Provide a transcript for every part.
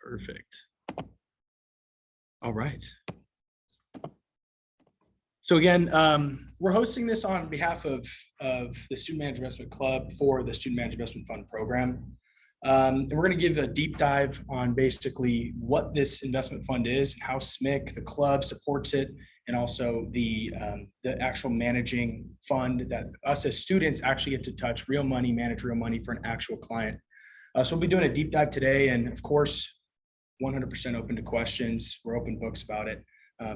Perfect. All right. So again, we're hosting this on behalf of the Student Managed Investment Club for the Student Managed Investment Fund program. And we're going to give a deep dive on basically what this investment fund is, how SMIC, the club, supports it, and also the actual managing fund that us as students actually get to touch real money, manage real money for an actual client. So we'll be doing a deep dive today, and of course, 100% open to questions. We're open books about it.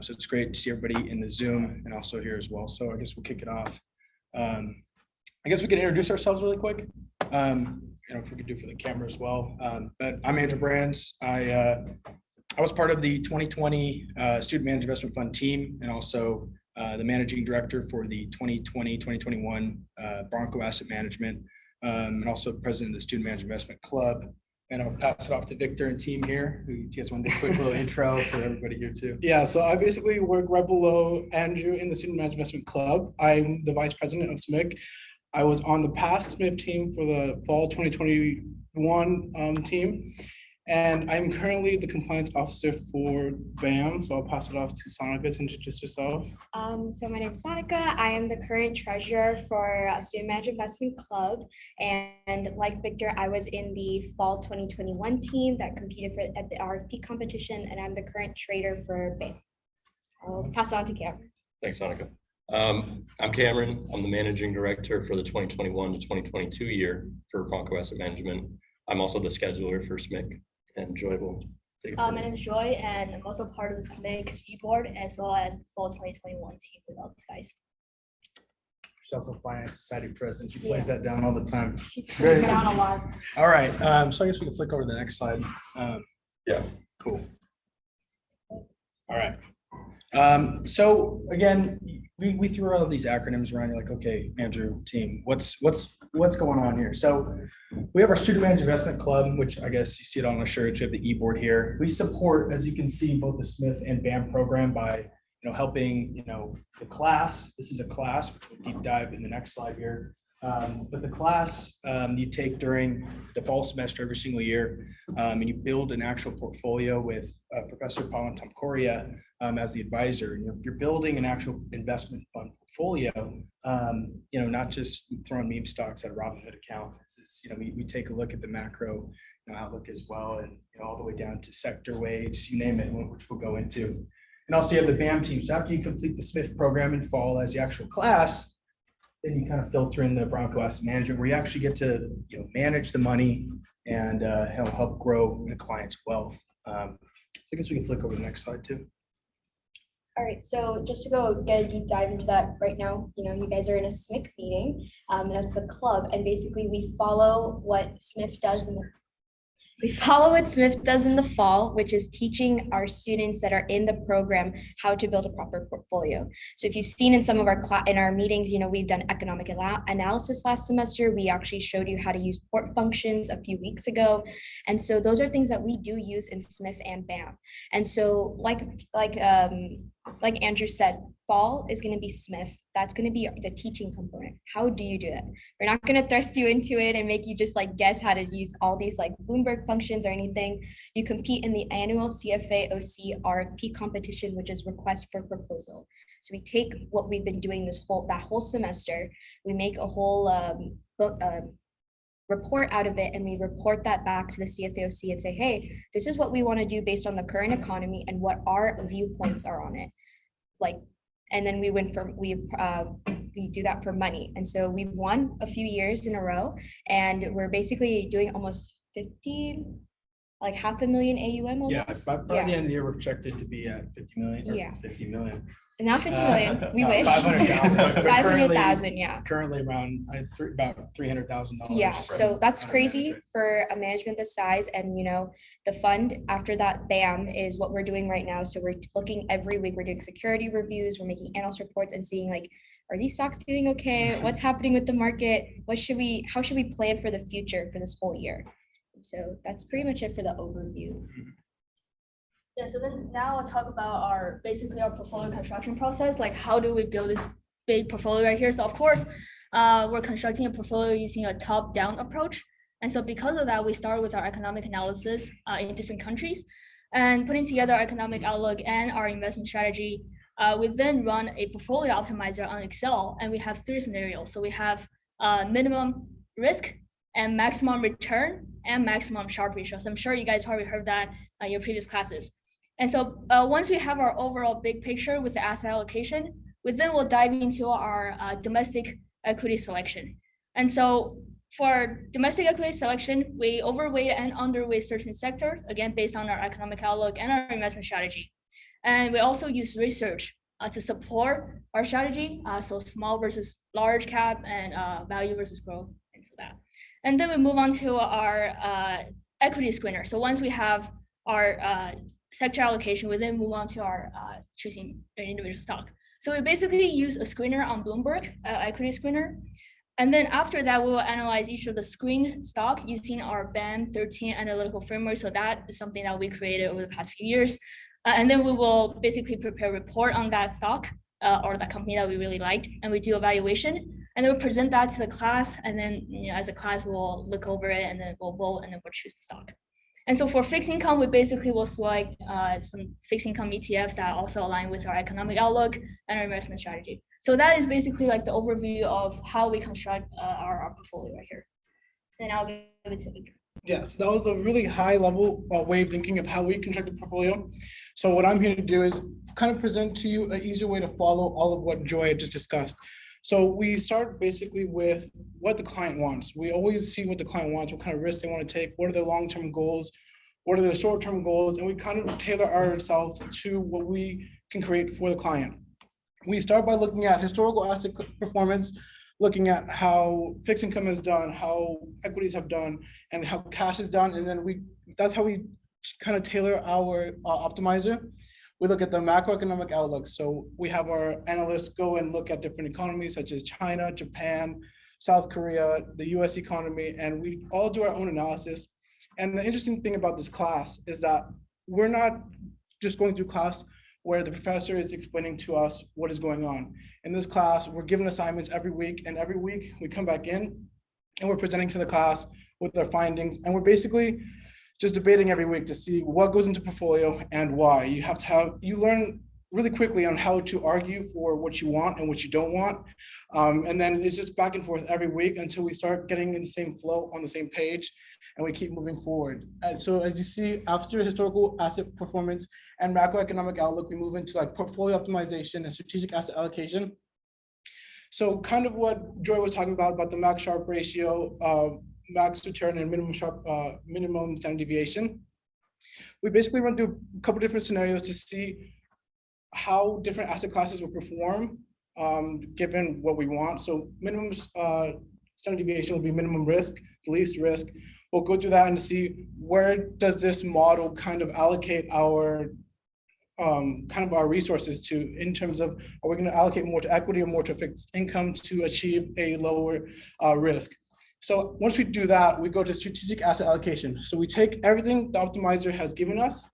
So it's great to see everybody in the Zoom and also here as well. So I guess we'll kick it off. I guess we can introduce ourselves really quick. If we could do for the camera as well. But I'm Andrew Brands. I was part of the 2020 Student Managed Investment Fund team, and also the managing director for the 2020-2021 Bronco Asset Management, and also president of the Student Managed Investment Club. And I'll pass it off to Victor and team here, who you guys want to do a quick little intro for everybody here too. Yeah, so I basically work right below Andrew in the Student Managed Investment Club. I'm the vice president of SMIC. I was on the past SMIF team for the fall 2021 team. And I'm currently the compliance officer for BAM. So I'll pass it off to Sonica to introduce herself. So my name is Sonica. I am the current treasurer for Student Managed Investment Club. And like Victor, I was in the fall 2021 team that competed at the RFP competition, and I'm the current trader for BAM. I'll pass it on to Cameron. Thanks, Sonica. I'm Cameron. I'm the managing director for the 2021 to 2022 year for Bronco Asset Management. I'm also the scheduler for SMIC. And Joy will take it. My name is Joy, and I'm also part of the SMIC board as well as the fall 2021 team with all these guys. She's also Finance Society president. She plays that down all the time. She plays it down a lot. All right. So I guess we can flick over to the next slide. Yeah. Cool. All right. So again, we threw all of these acronyms around. You're like, okay, Andrew, team, what's going on here? So we have our Student Managed Investment Club, which I guess you see it on our shirt. We have the e-board here. We support, as you can see, both the SMIF and BAM program by helping the class. This is a class, which we'll deep dive in the next slide here. But the class you take during the fall semester every single year, and you build an actual portfolio with Professor Paul and Tom Coria as the advisor. And you're building an actual investment fund portfolio, not just throwing meme stocks at a Robinhood account. This is, we take a look at the macro outlook as well, and all the way down to sector weights, you name it, which we'll go into. And also you have the BAM team. So after you complete the SMIF program in fall as the actual class, then you kind of filter in the Bronco Asset Management, where you actually get to manage the money and help grow the client's wealth. So I guess we can flick over to the next slide too. All right, so just to go get a deep dive into that right now, you guys are in a SMIC meeting. That's the club, and basically we follow what SMIF does in the fall, which is teaching our students that are in the program how to build a proper portfolio. So if you've seen in some of our meetings, we've done economic analysis last semester. We actually showed you how to use port functions a few weeks ago. And so those are things that we do use in SMIF and BAM. And so like Andrew said, fall is going to be SMIF. That's going to be the teaching component. How do you do it? We're not going to thrust you into it and make you just guess how to use all these Bloomberg functions or anything. You compete in the annual CFA OC RFP competition, which is request for proposal. So we take what we've been doing that whole semester, we make a whole report out of it, and we report that back to the CFAOC and say, hey, this is what we want to do based on the current economy and what our viewpoints are on it. And then we do that for money. And so we've won a few years in a row, and we're basically doing almost 50, $500,000 AUM almost. Yeah, by the end of the year, we're projected to be at 50 million. Yeah. 50 million. Not 50 million, we wish. 500,000. 500,000, yeah. Currently around about $300,000. Yeah, so that's crazy for a management this size. And the fund after that BAM is what we're doing right now. So we're looking every week, we're doing security reviews, we're making analyst reports and seeing are these stocks doing okay? What's happening with the market? How should we plan for the future for this whole year? So that's pretty much it for the overview. Yeah, so then now I'll talk about basically our portfolio construction process. How do we build this big portfolio right here? So of course, we're constructing a portfolio using a top-down approach. And so because of that, we started with our economic analysis in different countries and putting together our economic outlook and our investment strategy. We then run a portfolio optimizer on Excel, and we have 3 scenarios. So we have minimum risk and maximum return and maximum Sharpe ratio. So I'm sure you guys probably heard that in your previous classes. And so once we have our overall big picture with the asset allocation, we then will dive into our domestic equity selection. And so for domestic equity selection, we overweight and underweight certain sectors, again, based on our economic outlook and our investment strategy. And we also use research to support our strategy. So small versus large cap and value versus growth, things like that. And then we move on to our equity screener. So once we have our sector allocation, we then move on to our choosing an individual stock. So we basically use a screener on Bloomberg, equity screener. And then after that, we will analyze each of the screened stock using our BAM 13 analytical framework. So that is something that we created over the past few years. And then we will basically prepare a report on that stock or that company that we really liked, and we do evaluation, and then we'll present that to the class. And then as a class, we'll look over it, and then we'll vote, and then we'll choose the stock. And so for fixed income, we basically will select some fixed income ETFs that also align with our economic outlook and our investment strategy. So that is basically like the overview of how we construct our portfolio right here. And I'll give it to Victor. Yes, that was a really high level way of thinking of how we construct a portfolio. So what I'm here to do is kind of present to you an easier way to follow all of what Joy had just discussed. So we start basically with what the client wants. We always see what the client wants, what kind of risks they want to take, what are their long-term goals, what are the short-term goals, and we kind of tailor ourselves to what we can create for the client. We start by looking at historical asset performance, looking at how fixed income has done, how equities have done, and how cash is done. And then that's how we kind of tailor our optimizer. We look at the macroeconomic outlook. So we have our analysts go and look at different economies such as China, Japan, South Korea, the US economy, and we all do our own analysis. And the interesting thing about this class is that we're not just going through class where the professor is explaining to us what is going on. In this class, we're given assignments every week, and every week we come back in and we're presenting to the class with our findings, and we're basically just debating every week to see what goes into portfolio and why. You learn really quickly on how to argue for what you want and what you don't want. And then it's just back and forth every week until we start getting in the same flow on the same page, and we keep moving forward. And so as you see, after historical asset performance and macroeconomic outlook, we move into like portfolio optimization and strategic asset allocation. So kind of what Joy was talking about the max Sharpe ratio, max return and minimum standard deviation. We basically run through a couple different scenarios to see how different asset classes will perform given what we want. So minimum standard deviation will be minimum risk, the least risk. We'll go through that and see where does this model kind of allocate our our resources to, in terms of, are we going to allocate more to equity or more to fixed income to achieve a lower risk? So once we do that, we go to strategic asset allocation. So we take everything the optimizer has given us,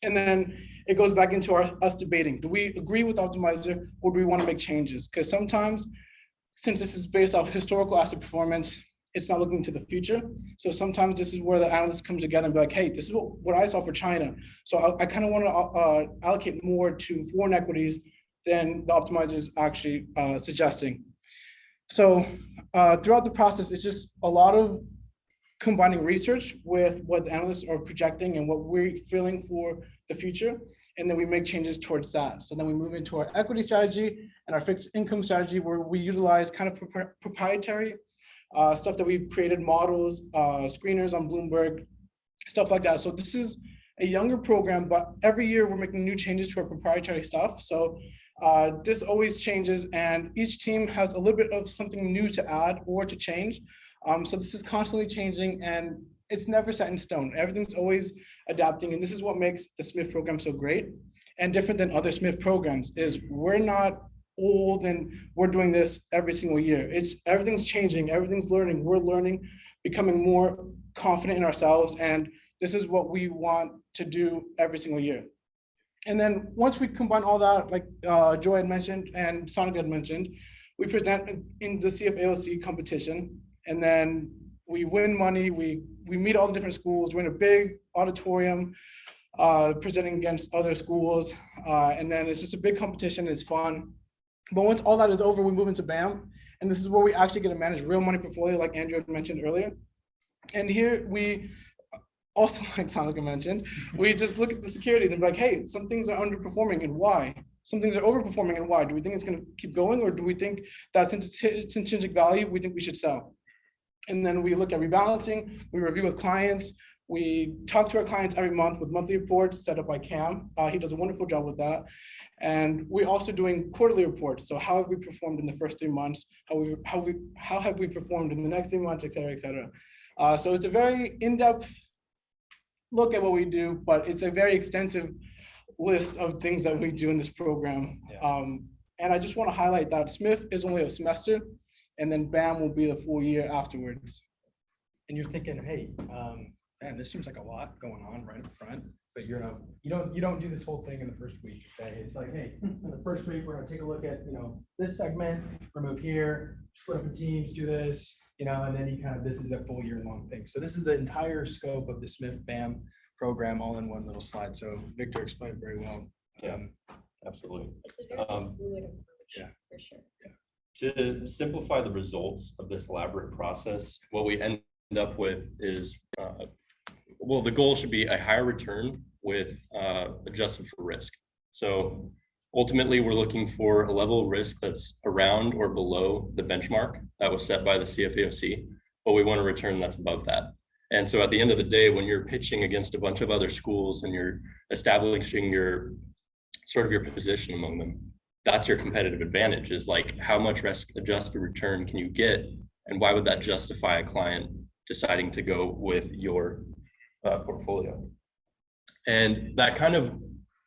and then it goes back into us debating. Do we agree with the optimizer, or do we want to make changes? Because sometimes, since this is based off historical asset performance, it's not looking to the future. So sometimes this is where the analysts come together and be like, hey, this is what I saw for China. So I kind of want to allocate more to foreign equities than the optimizer is actually suggesting. So throughout the process, it's just a lot of combining research with what the analysts are projecting and what we're feeling for the future. And then we make changes towards that. So then we move into our equity strategy and our fixed income strategy, where we utilize kind of proprietary stuff that we've created, models, screeners on Bloomberg, stuff like that. So this is a younger program, but every year we're making new changes to our proprietary stuff. So this always changes, and each team has a little bit of something new to add or to change. So this is constantly changing, and it's never set in stone. Everything's always adapting, and this is what makes the SMIF program so great and different than other SMIF programs. Is we're not old and we're doing this every single year. Everything's changing, everything's learning. We're learning, becoming more confident in ourselves, and this is what we want to do every single year. And then once we combine all that, like Joy had mentioned and Sonic had mentioned, we present in the CFAOC competition, and then we win money, we meet all the different schools, we're in a big auditorium, presenting against other schools. And then it's just a big competition, it's fun. But once all that is over, we move into BAM. And this is where we actually get to manage real money portfolio, like Andrew had mentioned earlier. And here we also, like Sonika mentioned, we just look at the securities and be like, hey, some things are underperforming and why? Some things are overperforming and why? Do we think it's going to keep going, or do we think that since it's intrinsic value, we think we should sell? And then we look at rebalancing, we review with clients, we talk to our clients every month with monthly reports set up by Cam. He does a wonderful job with that. And we're also doing quarterly reports. So how have we performed in the first 3 months? How have we performed in the next 3 months, et cetera, et cetera. So it's a very in-depth look at what we do, but it's a very extensive list of things that we do in this program. Yeah. And I just want to highlight that SMIF is only a semester, and then BAM will be the full year afterwards. And you're thinking, hey, man, this seems like a lot going on right up front, but you don't do this whole thing in the first week. Okay, it's like, hey, in the first week we're gonna take a look at this segment, remove here, split up in teams, do this, and then this is the full year long thing. So this is the entire scope of the SMIF BAM program all in one little slide. So Victor explained very well. Yeah, absolutely. It's a very fluid approach, yeah. for sure. To simplify the results of this elaborate process, what we end up with is, well, the goal should be a higher return with adjusted for risk. So ultimately, we're looking for a level of risk that's around or below the benchmark that was set by the CFAOC, but we want a return that's above that. And so at the end of the day, when you're pitching against a bunch of other schools and you're establishing your position among them, that's your competitive advantage, is like, how much risk adjusted return can you get? And why would that justify a client deciding to go with your portfolio? And that kind of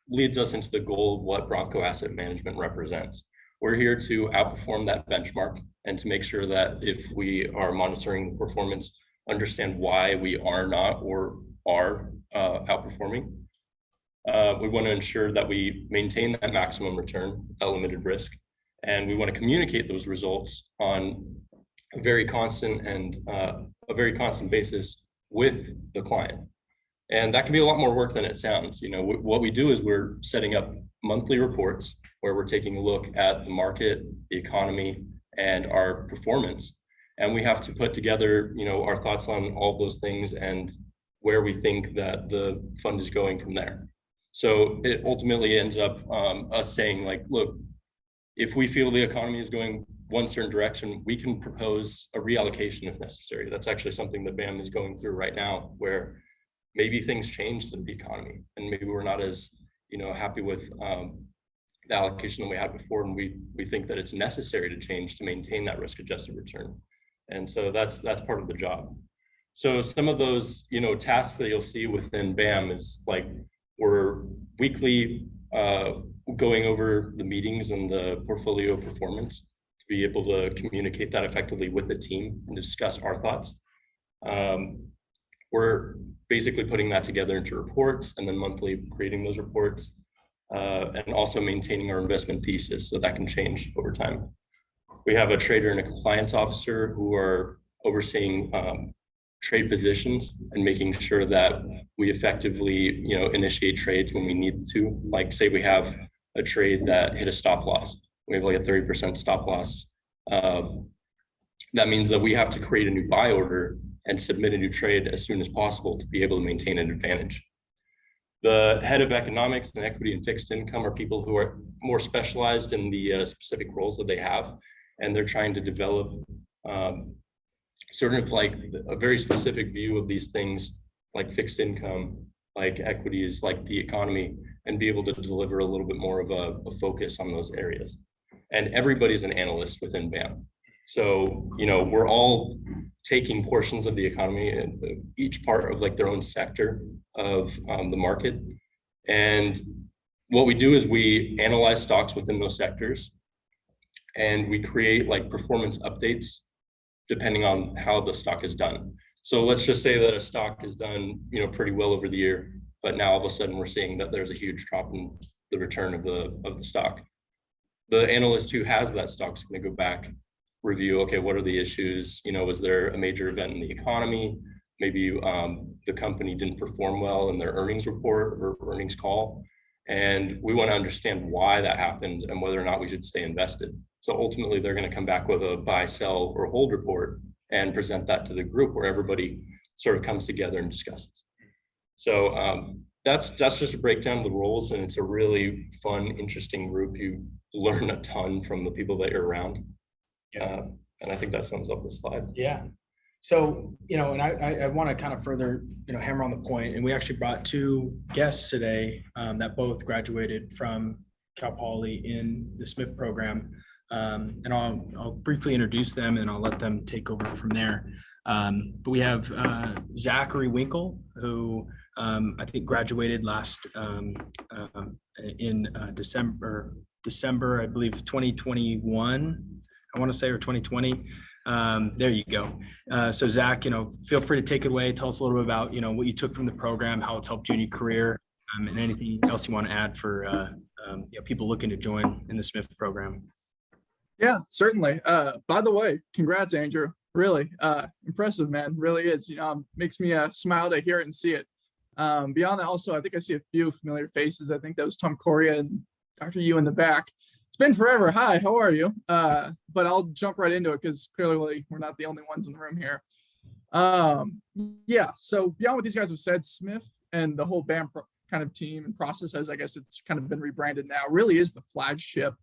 leads us into the goal of what Bronco Asset Management represents. We're here to outperform that benchmark and to make sure that if we are monitoring performance, understand why we are not or are outperforming. We want to ensure that we maintain that maximum return, that limited risk, and we want to communicate those results on a very constant basis with the client. And that can be a lot more work than it sounds. What we do is we're setting up monthly reports where we're taking a look at the market, the economy, and our performance. And we have to put together, our thoughts on all those things and where we think that the fund is going from there. So it ultimately ends up us saying, like, look, if we feel the economy is going one certain direction, we can propose a reallocation if necessary. That's actually something that BAM is going through right now, where maybe things changed in the economy and maybe we're not as happy with the allocation that we had before, and we think that it's necessary to change to maintain that risk adjusted return. And so that's part of the job. So some of those tasks that you'll see within BAM is like, we're weekly going over the meetings and the portfolio performance to be able to communicate that effectively with the team and discuss our thoughts. We're basically putting that together into reports and then monthly creating those reports, and also maintaining our investment thesis, so that can change over time. We have a trader and a compliance officer who are overseeing trade positions and making sure that we effectively initiate trades when we need to. Like, say we have a trade that hit a stop loss, we have like a 30% stop loss. That means that we have to create a new buy order and submit a new trade as soon as possible to be able to maintain an advantage. The head of economics and equity and fixed income are people who are more specialized in the specific roles that they have, and they're trying to develop sort of like a very specific view of these things, like fixed income, like equities, like the economy, and be able to deliver a little bit more of a focus on those areas. And everybody's an analyst within BAM. So, we're all taking portions of the economy and each part of like their own sector of the market. And what we do is we analyze stocks within those sectors, and we create like performance updates depending on how the stock is done. So let's just say that a stock is done, pretty well over the year, but now all of a sudden we're seeing that there's a huge drop in the return of the stock. The analyst who has that stock is going to go back review, okay, what are the issues? You know, was there a major event in the economy? Maybe the company didn't perform well in their earnings report or earnings call. And we want to understand why that happened and whether or not we should stay invested. So ultimately, they're going to come back with a buy, sell, or hold report and present that to the group where everybody sort of comes together and discusses. So that's just a breakdown of the roles, and it's a really fun, interesting group. You learn a ton from the people that you're around. And I think that sums up the slide. Yeah. So, you know, and I want to kind of further, you know, hammer on the point, and we actually brought two guests today that both graduated from Cal Poly in the SMIF program. And I'll briefly introduce them and I'll let them take over from there. But we have Zachary Winkle, who I think graduated last in December, I believe, 2021, I want to say, or 2020. There you go. So Zach, you know, feel free to take it away. Tell us a little bit about, you know, what you took from the program, how it's helped you in your career, and anything else you want to add for you know, people looking to join in the SMIF program. Yeah, certainly. By the way, congrats, Andrew. Really impressive, man. Really is. You know, makes me smile to hear it and see it. Beyond that, also, I think I see a few familiar faces. I think that was Tom Coria and Dr. Yu in the back. It's been forever. Hi, how are you? But I'll jump right into it because clearly we're not the only ones in the room here. Yeah, so beyond what these guys have said, SMIF and the whole BAM kind of team and process, as I guess it's kind of been rebranded now, really is the flagship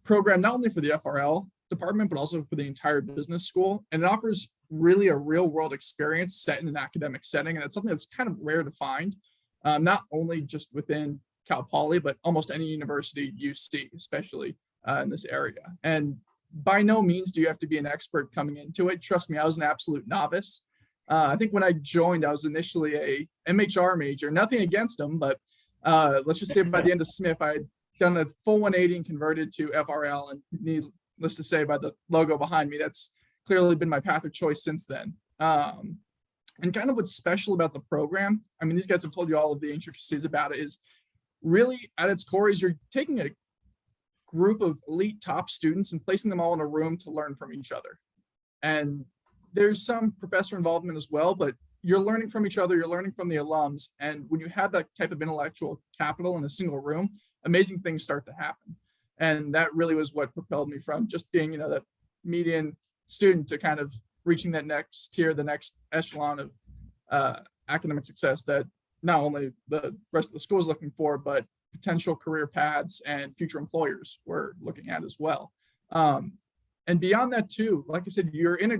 program, not only for the FRL department, but also for the entire business school. And it offers really a real world experience set in an academic setting. And it's something that's kind of rare to find, not only just within Cal Poly, but almost any university you see, especially in this area. And by no means do you have to be an expert coming into it. Trust me, I was an absolute novice. I think when I joined, I was initially a MHR major, nothing against them, but let's just say by the end of SMIF, I had done a full 180 and converted to FRL, and needless to say, by the logo behind me, that's clearly been my path of choice since then. And kind of what's special about the program, I mean, these guys have told you all of the intricacies about it, is really at its core is you're taking a group of elite top students and placing them all in a room to learn from each other. And there's some professor involvement as well, but you're learning from each other, you're learning from the alums. And when you have that type of intellectual capital in a single room, amazing things start to happen. And that really was what propelled me from just being, you know, that median student to kind of reaching that next tier, the next echelon of academic success that not only the rest of the school is looking for, but potential career paths and future employers were looking at as well. And beyond that too, like I said, you're in a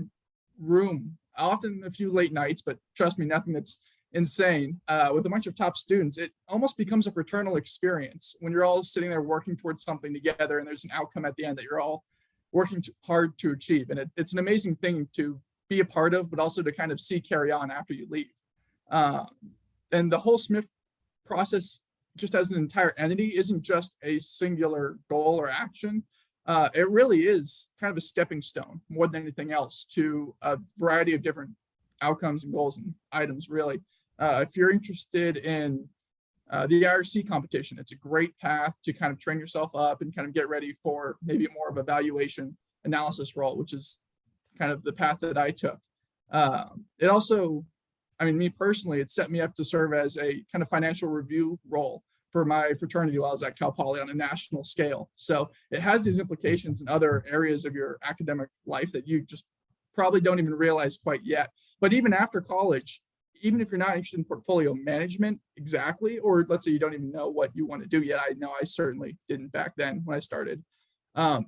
room, often a few late nights, but trust me, nothing that's insane, with a bunch of top students. It almost becomes a fraternal experience when you're all sitting there working towards something together and there's an outcome at the end that you're all working hard to achieve. And it's an amazing thing to be a part of, but also to kind of see carry on after you leave. And the whole SMIF process, just as an entire entity, isn't just a singular goal or action. It really is kind of a stepping stone more than anything else to a variety of different outcomes and goals and items, really. If you're interested in the IRC competition, it's a great path to kind of train yourself up and kind of get ready for maybe more of a valuation analysis role, which is kind of the path that I took. It also, I mean, me personally, it set me up to serve as a kind of financial review role for my fraternity while I was at Cal Poly on a national scale. So it has these implications in other areas of your academic life that you just probably don't even realize quite yet. But even after college, even if you're not interested in portfolio management exactly, or let's say you don't even know what you want to do yet, I know I certainly didn't back then when I started.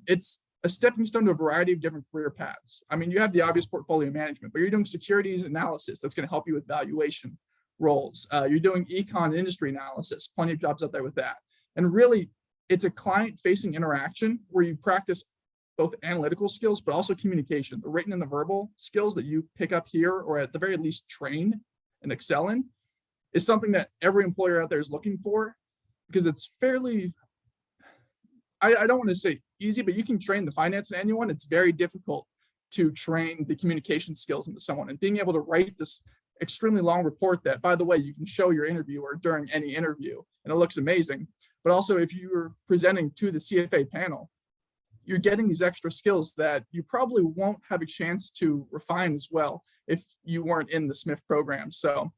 It's a stepping stone to a variety of different career paths. I mean, you have the obvious portfolio management, but you're doing securities analysis that's going to help you with valuation roles. You're doing econ industry analysis, plenty of jobs out there with that. And really, it's a client-facing interaction where you practice both analytical skills, but also communication, the written and the verbal skills that you pick up here, or at the very least train and excel in, is something that every employer out there is looking for, because it's fairly, I don't want to say easy, but you can train the finance in anyone. It's very difficult to train the communication skills into someone, and being able to write this extremely long report that, by the way, you can show your interviewer during any interview and it looks amazing. But also if you're presenting to the CFA panel, you're getting these extra skills that you probably won't have a chance to refine as well if you weren't in the SMIF program. So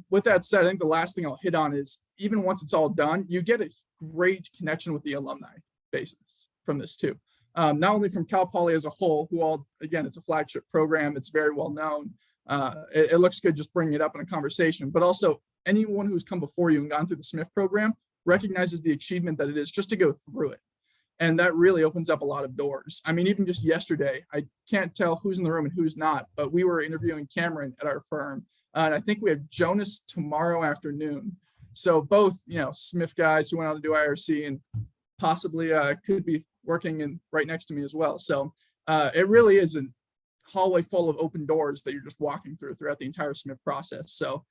with that said, I think the last thing I'll hit on is even once it's all done, you get a great connection with the alumni basis from this too. Not only from Cal Poly as a whole, who all, again, it's a flagship program, it's very well known. It looks good just bringing it up in a conversation, but also anyone who's come before you and gone through the SMIF program recognizes the achievement that it is just to go through it. And that really opens up a lot of doors. I mean, even just yesterday, I can't tell who's in the room and who's not, but we were interviewing Cameron at our firm. And I think we have Jonas tomorrow afternoon. So both, you know, SMIF guys who went out to do IRC and possibly could be working in right next to me as well. So it really is a hallway full of open doors that you're just walking through throughout the entire SMIF process. So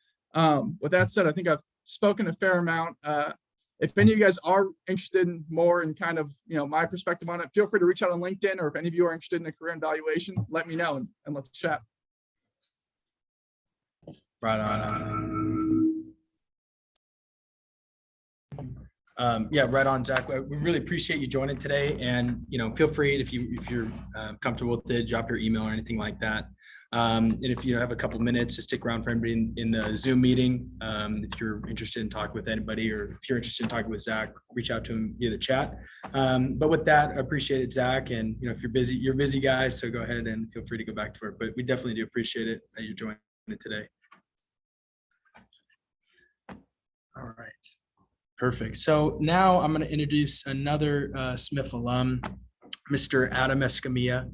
with that said, I think I've spoken a fair amount. If any of you guys are interested in more in kind of, you know, my perspective on it, feel free to reach out on LinkedIn, or if any of you are interested in a career evaluation, let me know and let's chat. Right on. Yeah, right on, Zach. We really appreciate you joining today, and you know, feel free if you're comfortable with it, drop your email or anything like that. And if you have a couple minutes to stick around for anybody in the Zoom meeting, if you're interested in talking with anybody, or if you're interested in talking with Zach, reach out to him via the chat. But with that, I appreciate it, Zach. And you know, if you're busy guys, so go ahead and feel free to go back to work. But we definitely do appreciate it that you're joining it today. All right. Perfect. So now I'm going to introduce another SMIF alum, Mr. Adam Escamilla,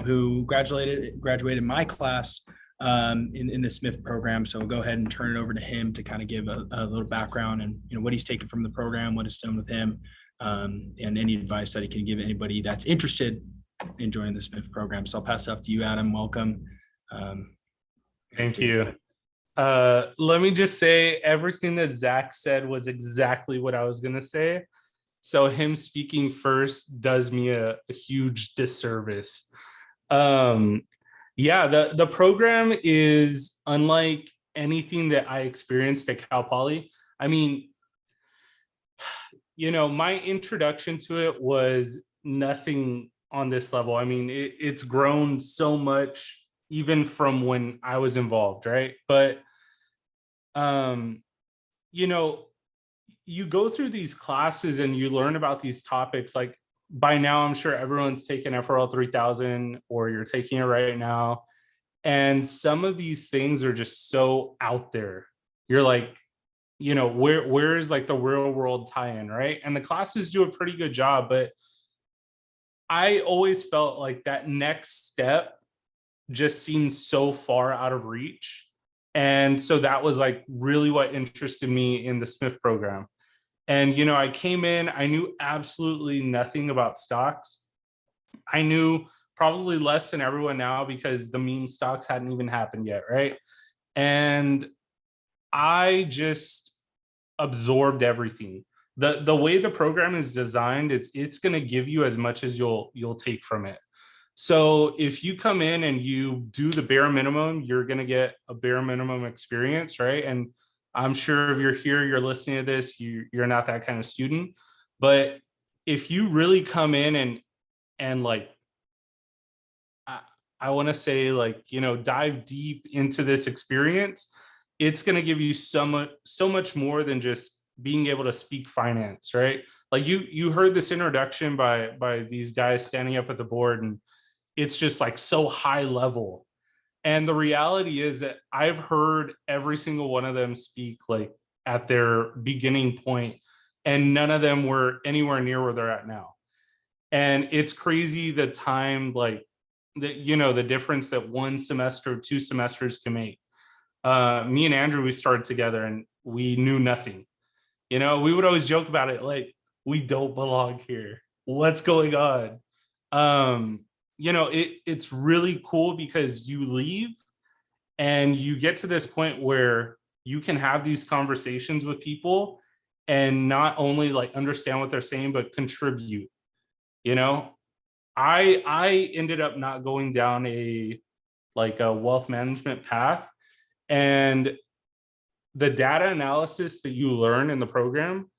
who graduated my class in the SMIF program. So we'll go ahead and turn it over to him to kind of give a little background and, you know, what he's taken from the program, what it's done with him, and any advice that he can give anybody that's interested in joining the SMIF program. So I'll pass it off to you, Adam. Welcome. Thank you. Let me just say everything that Zach said was exactly what I was going to say. So him speaking first does me a huge disservice. Yeah, the program is unlike anything that I experienced at Cal Poly. I mean, you know, my introduction to it was nothing on this level. I mean, it's grown so much even from when I was involved, right? But you know, you go through these classes and you learn about these topics. Like by now, I'm sure everyone's taken FRL 3000 or you're taking it right now. And some of these things are just so out there. You're like, you know, where is like the real world tie-in, right? And the classes do a pretty good job, but I always felt like that next step just seemed so far out of reach. And so that was like really what interested me in the SMIF program. And, you know, I came in, I knew absolutely nothing about stocks. I knew probably less than everyone now because the meme stocks hadn't even happened yet, right? And I just absorbed everything. The way the program is designed is it's going to give you as much as you'll take from it. So if you come in and you do the bare minimum, you're going to get a bare minimum experience, right? And I'm sure if you're here, you're listening to this, you're not that kind of student. But if you really come in and like, I want to say like, you know, dive deep into this experience, it's going to give you so much more than just being able to speak finance, right? Like you heard this introduction by these guys standing up at the board, and it's just like so high level. And the reality is that I've heard every single one of them speak like at their beginning point, and none of them were anywhere near where they're at now. And it's crazy the time, like that, you know, the difference that 1 semester, 2 semesters can make. Me and Andrew, we started together and we knew nothing. You know, we would always joke about it, like, we don't belong here. What's going on? You know, it's really cool because you leave and you get to this point where you can have these conversations with people and not only like understand what they're saying, but contribute. You know, I ended up not going down a wealth management path, and the data analysis that you learn in the program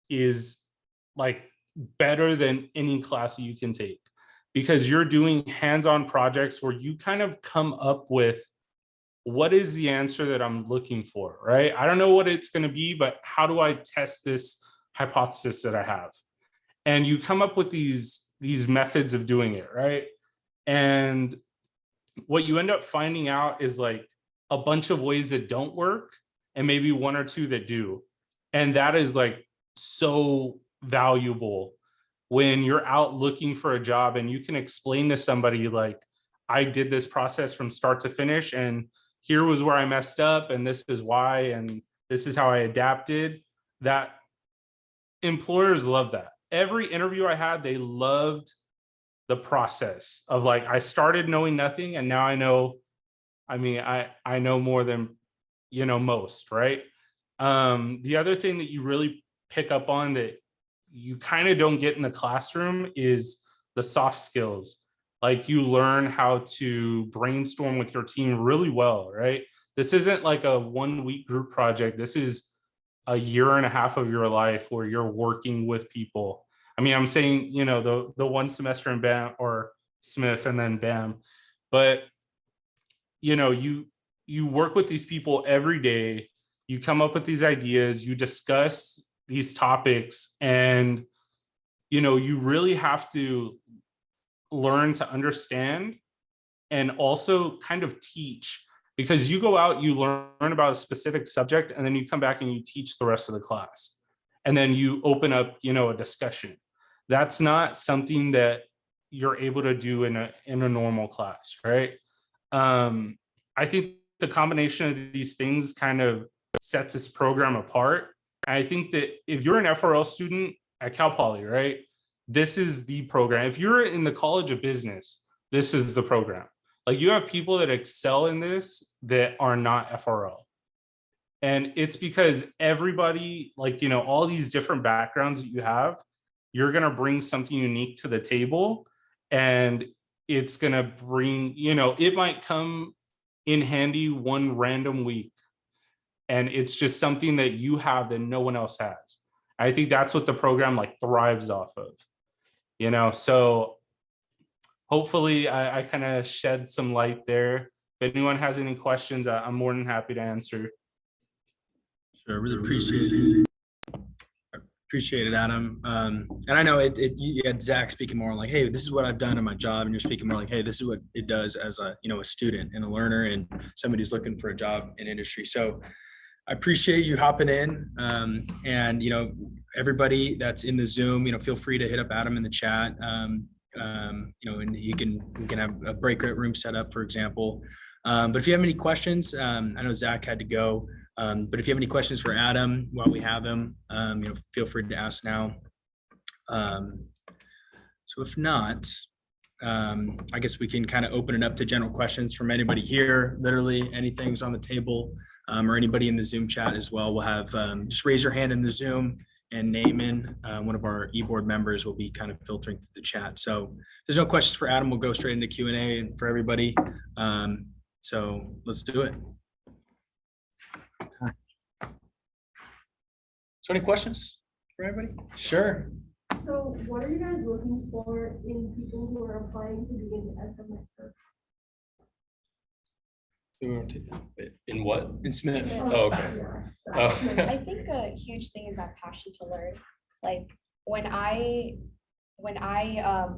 is like better than any class that you can take, because you're doing hands-on projects where you kind of come up with what is the answer that I'm looking for, right? I don't know what it's going to be, but how do I test this hypothesis that I have? And you come up with these methods of doing it, right? And what you end up finding out is like a bunch of ways that don't work and maybe one or two that do. And that is like so valuable when you're out looking for a job and you can explain to somebody like, I did this process from start to finish and here was where I messed up and this is why and this is how I adapted. That employers love that. Every interview I had, they loved the process of like, I started knowing nothing and now I know, I mean, I know more than, you know, most, right? The other thing that you really pick up on that you kind of don't get in the classroom is the soft skills. Like you learn how to brainstorm with your team really well, right? This isn't like a 1 week group project. This is a year and a half of your life where you're working with people. I mean, I'm saying, you know, the 1 semester in BAM or SMIF and then BAM, but you know, you work with these people every day, you come up with these ideas, you discuss these topics, and you know, you really have to learn to understand and also kind of teach, because you go out, you learn about a specific subject, and then you come back and you teach the rest of the class, and then you open up, you know, a discussion. That's not something that you're able to do in a normal class, right? I think the combination of these things kind of sets this program apart. I think that if you're an FRL student at Cal Poly, right, this is the program. If you're in the College of Business, this is the program. Like you have people that excel in this that are not FRL. And it's because everybody, like, you know, all these different backgrounds that you have, you're going to bring something unique to the table, and it's going to bring, you know, it might come in handy one random week, and it's just something that you have that no one else has. I think that's what the program like thrives off of, you know. So hopefully I kind of shed some light there. If anyone has any questions, I'm more than happy to answer. Sure, really appreciate it. Appreciate it, Adam. And I know you had Zach speaking more like, hey, this is what I've done in my job, and you're speaking more like, hey, this is what it does as a, you know, a student and a learner and somebody who's looking for a job in industry. So I appreciate you hopping in, and you know, everybody that's in the Zoom, you know, feel free to hit up Adam in the chat. You know, and we can have a break room set up, for example. But if you have any questions, I know Zach had to go. But if you have any questions for Adam while we have him, you know, feel free to ask now. So if not, I guess we can kind of open it up to general questions from anybody here. Literally anything's on the table, or anybody in the Zoom chat as well. We'll have, just raise your hand in the Zoom, and Naaman, one of our e-board members, will be kind of filtering through the chat. So if there's no questions for Adam, we'll go straight into Q&A and for everybody. So let's do it. So any questions for everybody? Sure. So what are you guys looking for in people who are applying to be in SMIC? In what? In Smith. Oh, okay. Oh. I think a huge thing is that passion to learn. Like when I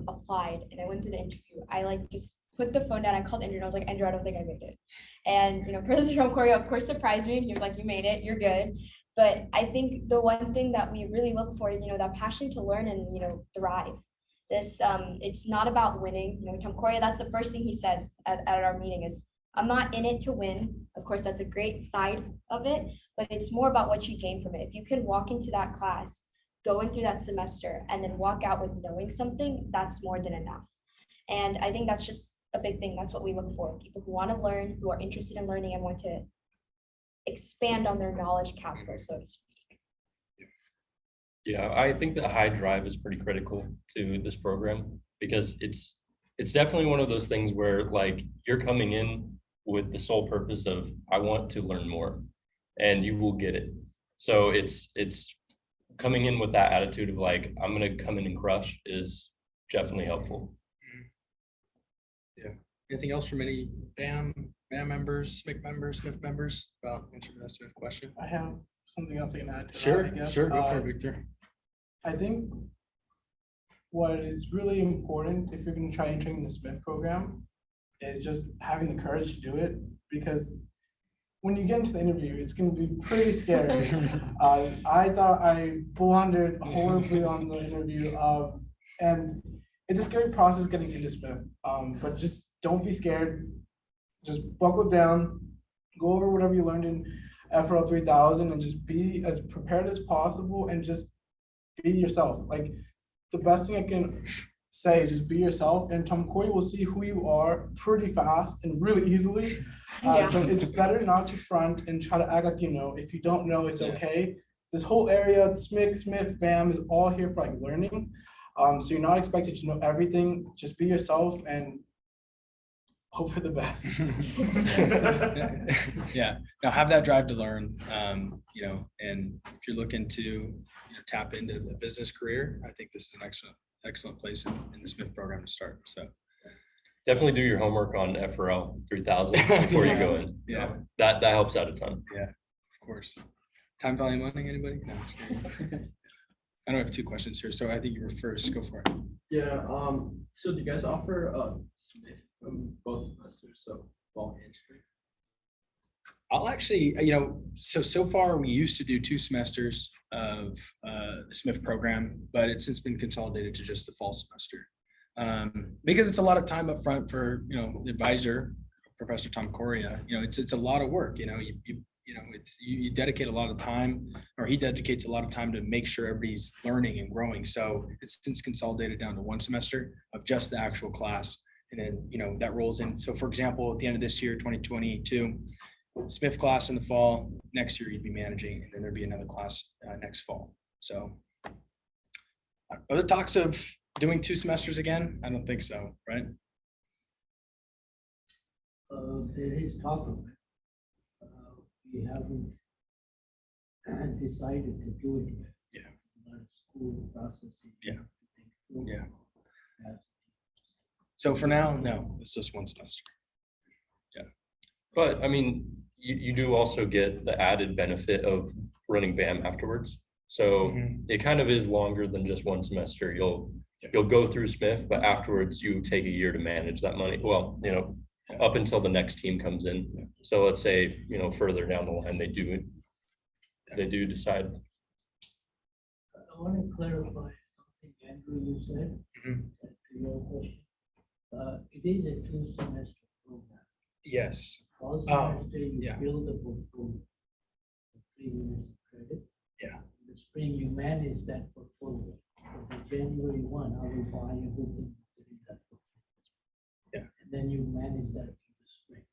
applied and I went to the interview, I like just put the phone down. I called Andrew and I was like, Andrew, I don't think I made it. And you know, President Trump Corey of course surprised me. He was like, you made it, you're good. But I think the one thing that we really look for is, you know, that passion to learn and, you know, thrive. This it's not about winning. You know, Tom Corey, that's the first thing he says at our meeting is, I'm not in it to win. Of course, that's a great side of it, but it's more about what you gain from it. If you can walk into that class, going through that semester, and then walk out with knowing something, that's more than enough. And I think that's just a big thing. That's what we look for. People who want to learn, who are interested in learning and want to expand on their knowledge capital, so to speak. Yeah, I think that high drive is pretty critical to this program, because it's definitely one of those things where like you're coming in with the sole purpose of, I want to learn more, and you will get it. So it's coming in with that attitude of like, I'm gonna come in and crush is definitely helpful. Anything else from any BAM members, SMIC members, SMIF members about answering the SMIF question? I have something else I can add to that, I Sure, guess. sure, go for it, Victor. I think what is really important if you're going to try entering the SMIF program is just having the courage to do it, because when you get into the interview, it's going to be pretty scary. I thought I blundered horribly on the interview, and it's a scary process getting into SMIF, but just don't be scared. Just buckle down, go over whatever you learned in FRL 3000 and just be as prepared as possible and just be yourself. Like, the best thing I can say is just be yourself, and Tom Corey will see who you are pretty fast and really easily. So it's better not to front and try to act like you know. If you don't know, it's okay. This whole area, SMIC, SMIF, BAM, is all here for like learning. So you're not expected to know everything. Just be yourself and hope for the best. Yeah, now have that drive to learn, you know, and if you're looking to tap into the business career, I think this is an excellent place in the SMIF program to start. So Definitely do your homework on FRL 3000 before you go in. Yeah. That helps out a ton. of course. Time value of money, anybody? No, just kidding. I don't have two questions here, so I think you were first. Go for it. Yeah, so do you guys offer SMIF from both semesters, so fall and spring? I'll actually, so far we used to do 2 semesters of the SMIF program, but it's since been consolidated to just the fall semester. Because it's a lot of time up front for, the advisor, Professor Tom Correa, it's a lot of work, you dedicate a lot of time, or he dedicates a lot of time to make sure everybody's learning and growing. So it's since consolidated down to 1 semester of just the actual class. And then, that rolls in. So for example, at the end of this year, 2022, SMIF class in the fall, next year you'd be managing, and then there'd be another class next fall. So other talks of doing 2 semesters again? I don't think so, right? There is talk of it. We haven't decided to do it yet. Yeah. But school processing. Yeah. So for now, no, it's just 1 semester. But I mean, you do also get the added benefit of running BAM afterwards. So it kind of is longer than just 1 semester. You'll go through SMIF, but afterwards you take a year to manage that money. Well, up until the next team comes in. So let's say, further down the line, they do decide. I want to clarify something, Andrew, you said to your question. It is a 2-semester program. Yes. All semester you yeah. build a portfolio for 3 units of credit. Yeah. In the spring, you manage that portfolio. But the January 1, I will buy everything within that portfolio. Yeah. And then you manage that through the spring.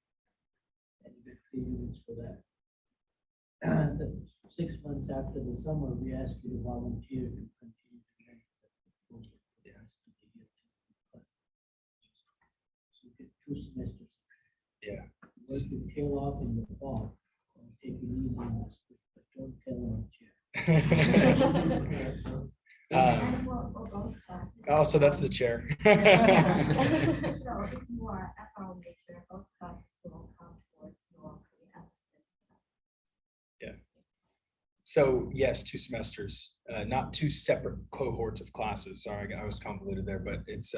And you get 3 units for that. And 6 months after the summer, we ask you to volunteer to continue to manage that portfolio for the rest of the year. So you get 2 semesters. Yeah. Once you tail off in the fall, take it easy in the spring, but don't tell on chair. Oh, so that's the chair. So if you are FRL major, those classes will count towards your career. Yeah. So yes, 2 semesters, not 2 separate cohorts of classes. Sorry, I was convoluted there, but it's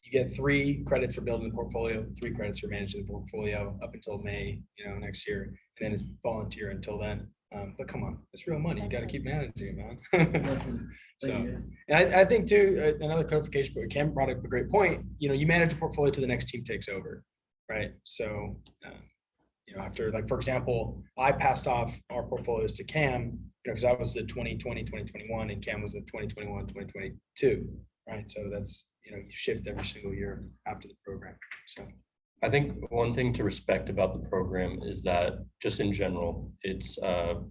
you get 3 credits for building the portfolio, 3 credits for managing the portfolio up until May, next year, and then it's volunteer until then. But come on, it's real money. You got to keep managing it, man. So, and I think too, another clarification, but Cam brought up a great point. You manage the portfolio till the next team takes over, right? So, after, like, for example, I passed off our portfolios to Cam, because I was the 2020, 2021, and Cam was the 2021, 2022, right? So that's, you shift every single year after the program. So I think one thing to respect about the program is that just in general, it's a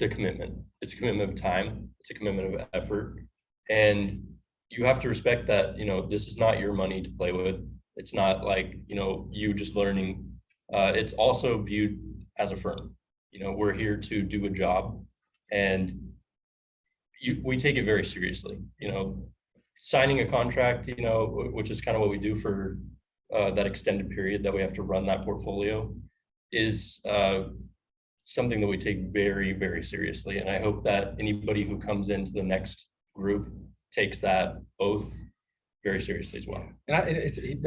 commitment. It's a commitment of time. It's a commitment of effort. And you have to respect that, this is not your money to play with. It's not like, you just learning. It's also viewed as a firm. We're here to do a job, And we take it very seriously, signing a contract, which is kind of what we do for that extended period that we have to run that portfolio, is something that we take very, very seriously. And I hope that anybody who comes into the next group takes that oath very seriously as well. And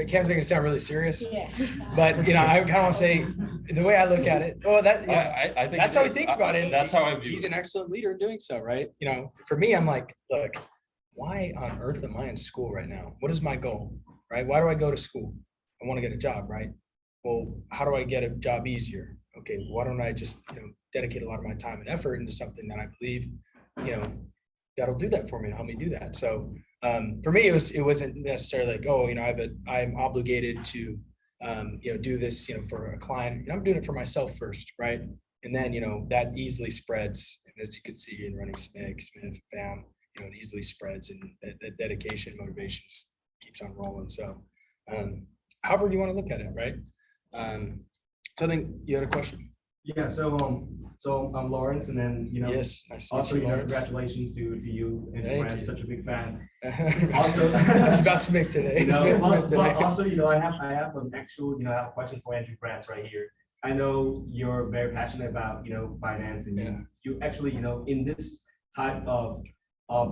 Cam's making it sound really serious, Yeah. but I kind of want to say the way I look at it. Oh, that I think that's how he thinks about it. That's how I view He's it. an excellent leader in doing so, right? For me, I'm like, look, why on earth am I in school right now? What is my goal, right? Why do I go to school? I want to get a job, right? Well, how do I get a job easier? Okay, why don't I just dedicate a lot of my time and effort into something that I believe that'll do that for me and help me do that. So for me, it wasn't necessarily like, oh, I'm obligated to do this for a client. I'm doing it for myself first, right? And then that easily spreads, and as you can see in running SMIC, BAM, it easily spreads, and that dedication, motivation just keeps on rolling. So however you want to look at it, right? So I think you had a question. Yeah, so I'm Lawrence, and then Yes, nice to meet also you, Lawrence. congratulations to you and Thank Brad, you. such a big fan. Also, it's about SMIC today. But also, I have an actual, I have a question for Andrew Grants right here. I know you're very passionate about finance, and you actually in this type of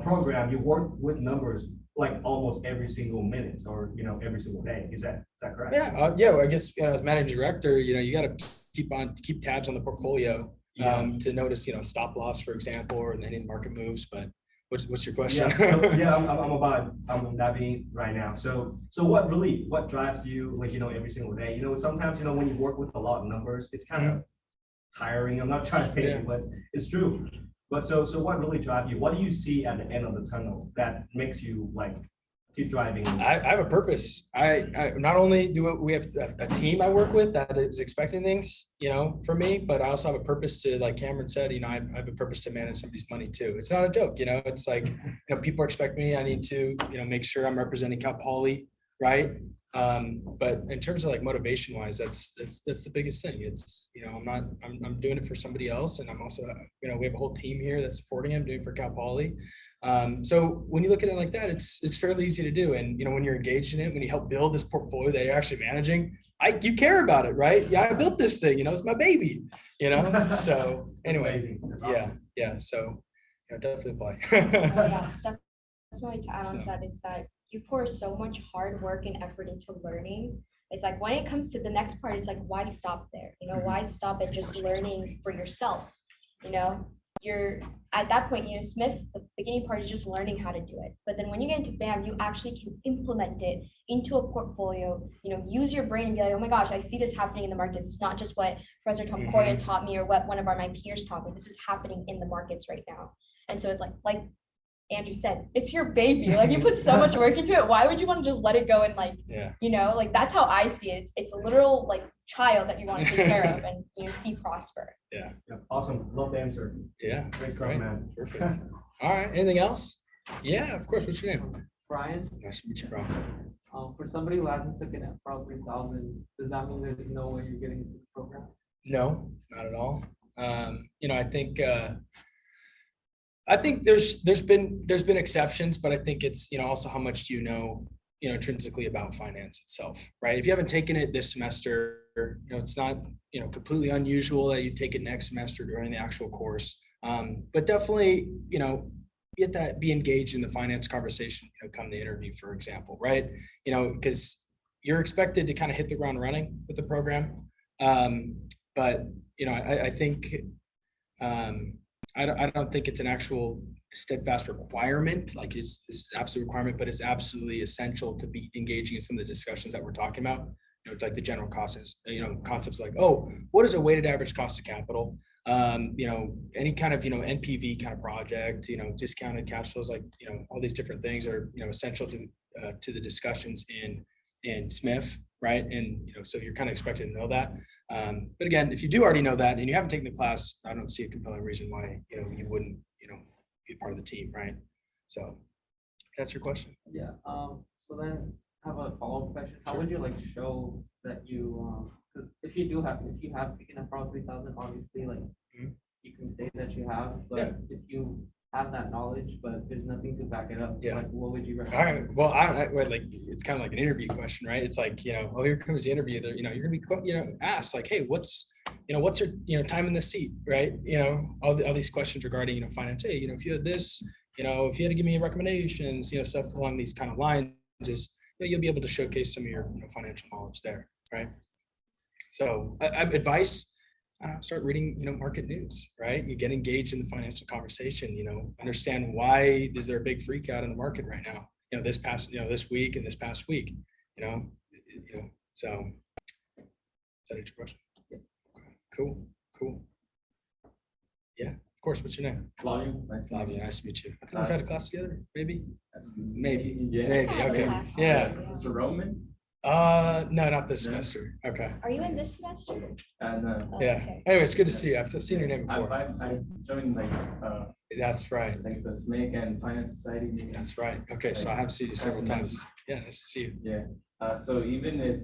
program, you work with numbers like almost every single minute or every single day. Is that correct? Yeah, well, I guess as managing director, you got to keep tabs on the portfolio to notice stop loss, for example, or any market moves. But what's your question? I'm navigating right now. So what drives you every single day? Sometimes when you work with a lot of numbers, it's kind of tiring. I'm not trying to say it, but it's true. But so what really drives you? What do you see at the end of the tunnel that makes you keep driving? I have a purpose. I not only do we have a team I work with that is expecting things, from me, but I also have a purpose to, like Cameron said, I have a purpose to manage somebody's money too. It's not a joke, it's like, people expect me, I need to, make sure I'm representing Cal Poly, right? But in terms of motivation wise, that's the biggest thing. It's, I'm doing it for somebody else. And I'm also, we have a whole team here that's supporting him, doing it for Cal Poly. So when you look at it like that, it's fairly easy to do. And, when you're engaged in it, when you help build this portfolio that you're actually managing, you care about it, right? Yeah, I built this thing, it's my baby, so anyway, awesome. Yeah. So definitely apply. Yeah, definitely to add on to that is that you pour so much hard work and effort into learning. It's like when it comes to the next part, it's like, why stop there? Why stop at just learning for yourself? You're at that point, SMIF, the beginning part is just learning how to do it. But then when you get into BAM, you actually can implement it into a portfolio, use your brain and be like, oh my gosh, I see this happening in the markets. It's not just what Professor Tom Koya taught me or what one of my peers taught me. This is happening in the markets right now. And so it's like Andrew said, it's your baby. You put so much work into it. Why would you want to just let it go and that's how I see it. It's a literal child that you want to take care of and see prosper. Yeah. Awesome. Love the answer. Yeah. Great, man. Perfect. All right. Anything else? Yeah, of course. What's your name? Brian. Nice to meet you, bro. For somebody who hasn't taken FRL 3000, does that mean there's no way you're getting into the program? No, not at all. I think there's been exceptions, but I think it's also how much do you know intrinsically about finance itself, right? If you haven't taken it this semester, it's not completely unusual that you take it next semester during the actual course. But definitely be engaged in the finance conversation come the interview, for example, right? Because you're expected to kind of hit the ground running with the program. But I think I don't think it's an actual steadfast requirement, like it's absolute requirement, but it's absolutely essential to be engaging in some of the discussions that we're talking about. Like the general costs, concepts like, oh, what is a weighted average cost of capital? Any kind of, NPV kind of project, discounted cash flows, all these different things are, essential to the discussions in SMIF, right? And, so you're kind of expected to know that. But again, if you do already know that and you haven't taken the class, I don't see a compelling reason why, you wouldn't, be part of the team, right? So that's your question. Yeah. So then I have a follow-up question. How would you show that you, because if you have taken FRL 3000, obviously you can say that that you have, but if you have that knowledge, but there's nothing to back it up, Yeah. like, what would you All recommend? right, well, well, like, it's kind of like an interview question, right? It's like, oh, here comes the interview, there, you're gonna be, asked like, hey, what's your, time in the seat, right? All these questions regarding, finance, hey, if you had this, if you had to give me recommendations, stuff along these kind of lines is, you'll be able to showcase some of your financial knowledge there, right? So advice, start reading, market news, right? You get engaged in the financial conversation, understand why is there a big freak out in the market right now, this week and this past week, so. Is that answer your question? Cool. Yeah, of course. What's your name? Flavio, nice to meet Flavio, you. nice to meet you. I think we've had a class together, maybe? Maybe. Yeah. Okay, yeah. Mr. Roman? No, not this No. semester. Okay, Are you in this semester? No. Oh, yeah. okay. Anyway, it's good to see you. I've seen your name I before. joined That's right. like the SMIC and Finance Society. That's right. Okay, so I have seen you several times. Yeah, nice to see you. Yeah, so even if,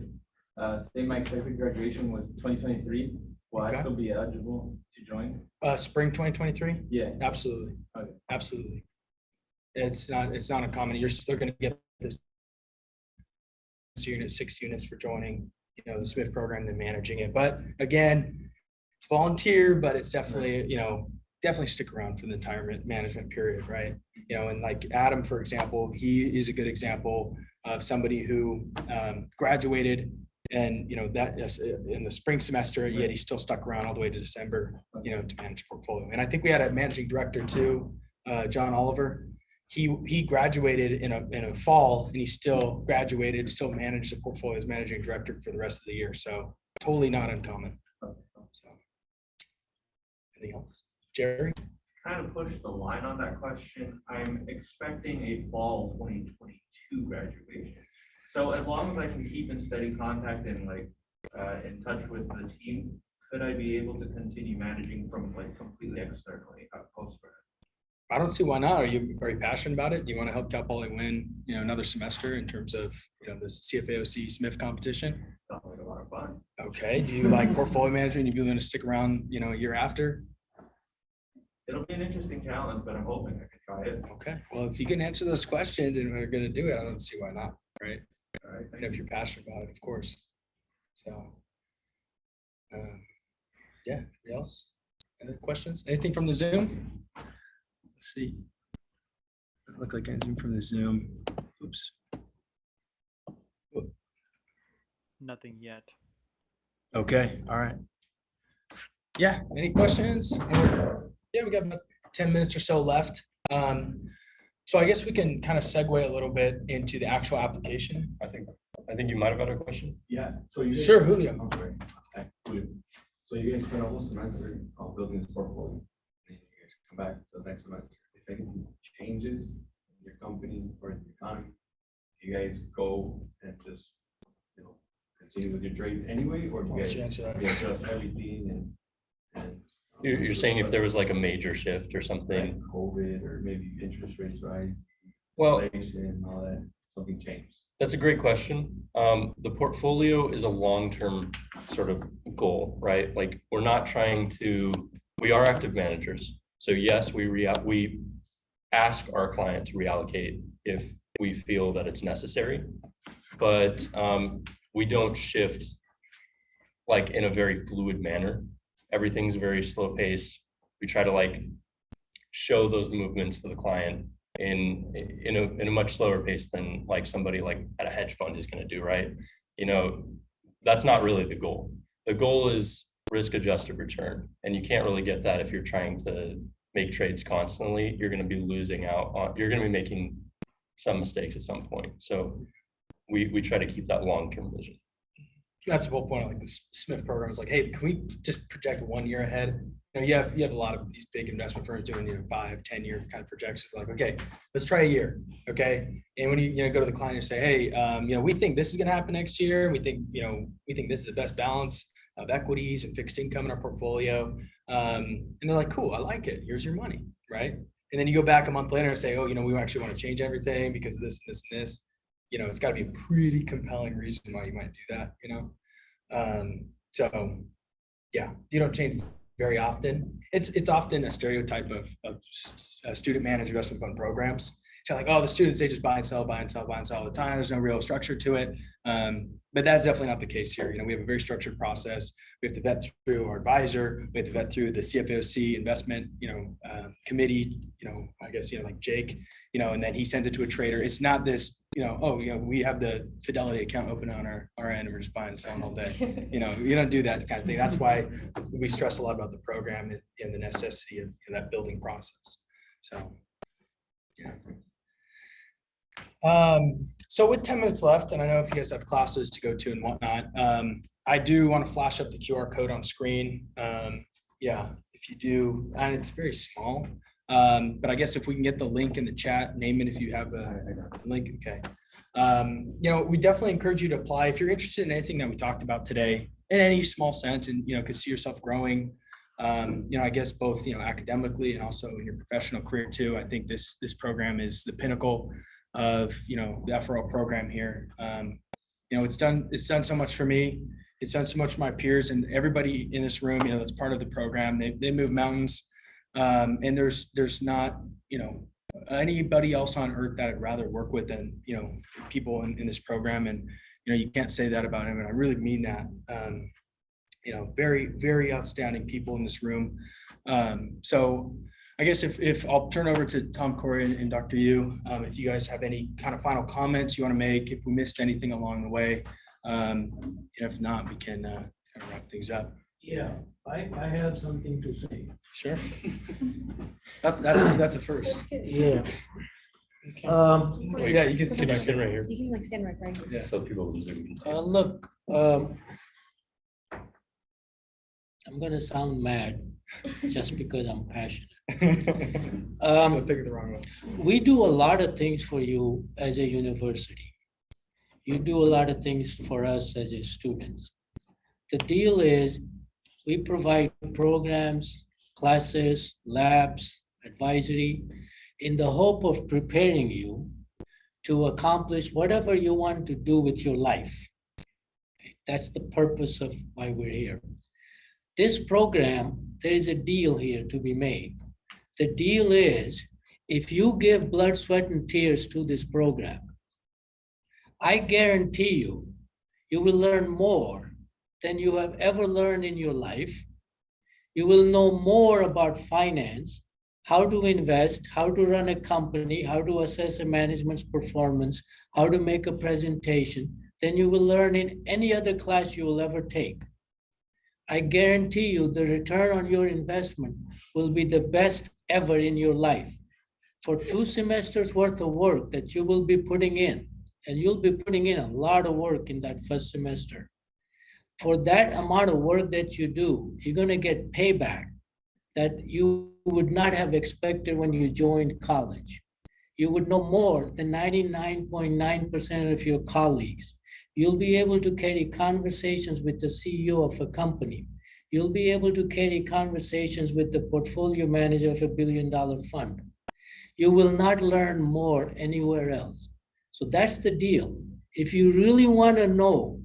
say my expected graduation was 2023, will I Okay. still be eligible to join? Spring 2023? Yeah. Absolutely. Okay. Absolutely. It's not uncommon. You're still gonna get this unit, 6 units for joining, the SMIF program, then managing it. But again, it's volunteer, but it's definitely, definitely stick around for the entire management period, right? And like Adam, for example, he is a good example of somebody who graduated and, that is in the spring semester, yet he still stuck around all the way to December, to manage portfolio. And I think we had a managing director too, John Oliver. He graduated in a fall and he still graduated, still managed the portfolio as managing director for the rest of the year. So totally not uncommon. So, anything else? Jerry? Kind of push the line on that question. I'm expecting a fall 2022 graduation. So as long as I can keep in steady contact and in touch with the team, could I be able to continue managing from completely externally post-grad? I don't see why not. Are you passionate about it? Do you want to help Cal Poly win, another semester in terms of, the CFAOC SMIF competition? Sounds like a lot of fun. Okay. Do you like portfolio management? You willing to stick around, a year after? It'll be an interesting challenge, but I'm hoping I can try it. Okay. Well, if you can answer those questions and we're going to do it, I don't see why not. Right. All right. And if you're passionate about it, of course. So, yeah. Anybody else? Any questions? Anything from the Zoom? Let's see. Look like anything from the Zoom. Oops. Nothing yet. Okay. All right. Yeah. Any questions? Yeah, we got about 10 minutes or so left. So I guess we can kind of segue a little bit into the actual application. I think you might have had a question. Yeah, so you. Sure, Julio. I'm sorry. Okay, Julio. So you guys spent a whole semester building this portfolio. And you guys come back to the next semester. If anything changes in your company or in the economy, you guys go and just, continue with your trade anyway, or do you guys readjust everything and You're saying if there was like a major shift or something? like COVID or maybe interest rates rise, Well, inflation and all that, something changed? that's a great question. The portfolio is a long-term sort of goal, right? Like we are active managers. So yes, we ask our client to reallocate if we feel that it's necessary, but we don't shift like in a very fluid manner. Everything's very slow paced. We try to show those movements to the client in a much slower pace than somebody at a hedge fund is going to do, right? That's not really the goal. The goal is risk adjusted return. And you can't really get that if you're trying to make trades constantly. You're going to be losing out on, you're going to be making some mistakes at some point. So we try to keep that long-term vision. That's the whole point of the SMIF program is hey, can we just project 1 year ahead? You have a lot of these big investment firms doing 5-10 year kind of projections. Okay, let's try a year. Okay. And when you go to the client and say, hey, we think this is going to happen next year. We think this is the best balance of equities and fixed income in our portfolio. And they're like, cool, I like it. Here's your money. Right. And then you go back a month later and say, oh, we actually want to change everything because of this and this and this. It's got to be a pretty compelling reason why you might do that, So yeah, you don't change very often. It's often a stereotype of student managed investment fund programs. It's like, oh, the students, they just buy and sell, buy and sell, buy and sell all the time. There's no real structure to it. But that's definitely not the case here. We have a very structured process. We have to vet through our advisor. We have to vet through the CFOC investment, committee, I guess, like Jake, and then he sends it to a trader. It's not this, we have the Fidelity account open on our end and we're just buying and selling all day. You don't do that kind of thing. That's why we stress a lot about the program and the necessity of that building process. So, yeah. So with 10 minutes left, and I know if you guys have classes to go to and whatnot, I do want to flash up the QR code on screen. Yeah, if you do, and it's very small. But I guess if we can get the link in the chat, name it if you have the link. Okay. We definitely encourage you to apply if you're interested in anything that we talked about today in any small sense, and could see yourself growing. I guess both academically and also in your professional career too. I think this program is the pinnacle of the FRL program here. It's done so much for me. It's done so much for my peers and everybody in this room. That's part of the program. They move mountains, and there's not anybody else on earth that I'd rather work with than people in this program. And you can't say that about him, and I really mean that. Very, very outstanding people in this room. So I guess if I'll turn over to Tom, Corey, and Dr. Yu, if you guys have any kind of final comments you want to make, if we missed anything along the way, and if not, we can kind of wrap things up. Yeah, I have something to say. Sure. That's a first. Yeah. Yeah, you can see Can you stand right here? You can stand right here. Yeah. So people in Zoom can see. Look, I'm gonna sound mad just because I'm passionate. Don't take it the wrong way. We do a lot of things for you as a university. You do a lot of things for us as a students. The deal is we provide programs, classes, labs, advisory in the hope of preparing you to accomplish whatever you want to do with your life. That's the purpose of why we're here. This program, there is a deal here to be made. The deal is, if you give blood, sweat, and tears to this program, I guarantee you will learn more than you have ever learned in your life. You will know more about finance, how to invest, how to run a company, how to assess a management's performance, how to make a presentation, than you will learn in any other class you will ever take. I guarantee you the return on your investment will be the best ever in your life. For 2 semesters worth of work that you will be putting in, and you'll be putting in a lot of work in that first semester. For that amount of work that you do, you're gonna get payback that you would not have expected when you joined college. You would know more than 99.9% of your colleagues. You'll be able to carry conversations with the CEO of a company. You'll be able to carry conversations with the portfolio manager of $1 billion fund. You will not learn more anywhere else. So that's the deal. If you really want to know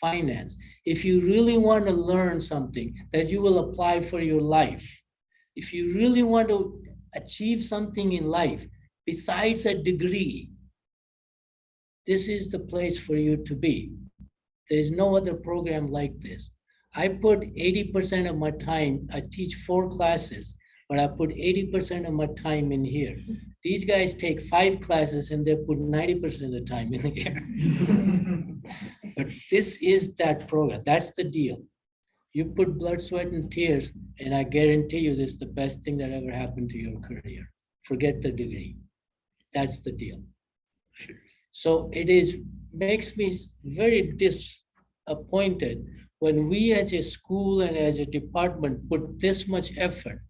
finance, if you really want to learn something that you will apply for your life, if you really want to achieve something in life besides a degree, this is the place for you to be. There's no other program like this. I put 80% of my time, I teach 4 classes, but I put 80% of my time in here. These guys take 5 classes and they put 90% of the time in here. But this is that program, that's the deal. You put blood, sweat, and tears, and I guarantee you this is the best thing that ever happened to your career. Forget the degree. That's the deal. So makes me very disappointed when we as a school and as a department put this much effort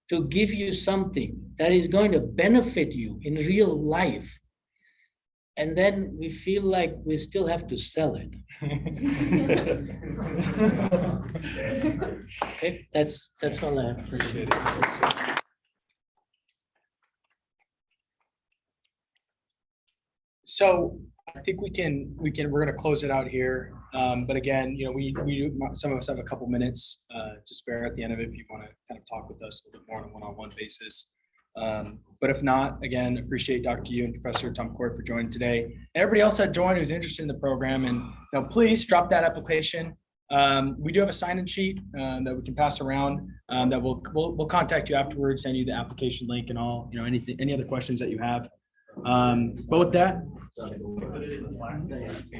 to give you something that is going to benefit you in real life. And then we feel like we still have to sell it. Okay, that's all I have to say. So think we're gonna close it out here. But again, some of us have a couple minutes to spare at the end of it if you want to kind of talk with us a little bit more on a one-on-one basis. But if not, again, appreciate Dr. Yu and Professor Tom Court for joining today. And everybody else that joined who's interested in the program, and please drop that application. We do have a sign-in sheet that we can pass around that we'll contact you afterwards, send you the application link and all, any other questions that you have. But with that,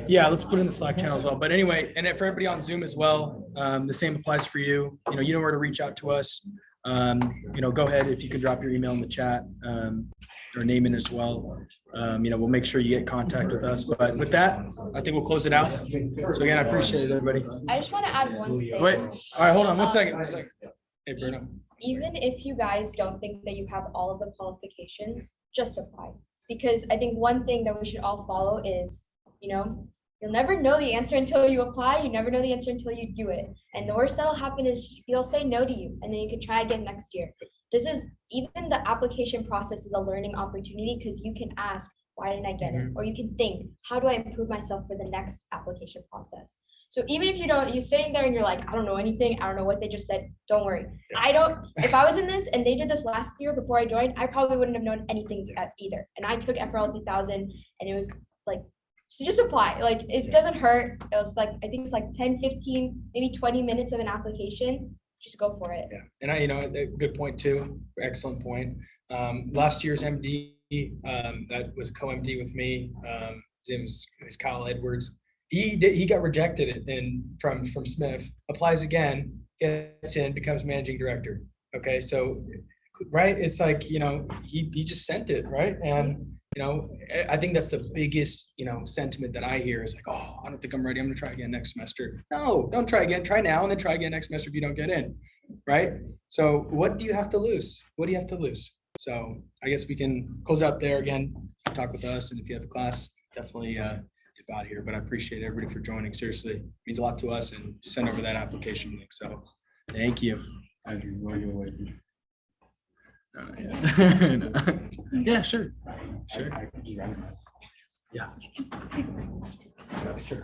yeah, let's put it in the Slack channel as well. But anyway, and for everybody on Zoom as well, the same applies for you. You know where to reach out to us. Go ahead if you can drop your email in the chat or name in as well. We'll make sure you get contact with us. But with that, I think we'll close it out. So again, I appreciate it, everybody. I just want to add one thing. Wait, all right, hold on one second. Hey, Bruno. Even if you guys don't think that you have all of the qualifications, just apply. Because I think one thing that we should all follow is, you'll never know the answer until you apply. You never know the answer until you do it. And the worst that'll happen is you'll say no to you, and then you can try again next year. Even the application process is a learning opportunity because you can ask, why didn't I get it? Or you can think, how do I improve myself for the next application process? So even if you're sitting there and you're like, I don't know anything, I don't know what they just said, don't worry. If I was in this and they did this last year before I joined, I probably wouldn't have known anything either. And I took FRL 3000 and it was like, so just apply. Like, it doesn't hurt. It was like, I think it's like 10, 15, maybe 20 minutes of an application. Just go for it. Yeah, and good point too. Excellent point. Last year's MD, that was a co-MD with me. His name is Kyle Edwards. He got rejected from SMIF, applies again, gets in, becomes managing director. Okay, so right, it's like he just sent it, right? And I think that's the biggest sentiment that I hear is like, oh, I don't think I'm ready. I'm gonna try again next semester. No, don't try again. Try now and then try again next semester if you don't get in, right? So what do you have to lose? What do you have to lose? So I guess we can close out there again. Talk with us, and if you have a class, definitely get out here. But I appreciate everybody for joining. Seriously, it means a lot to us. And send over that application link. So thank you. Andrew, you want to get away from yeah, sure. Yeah. Sure.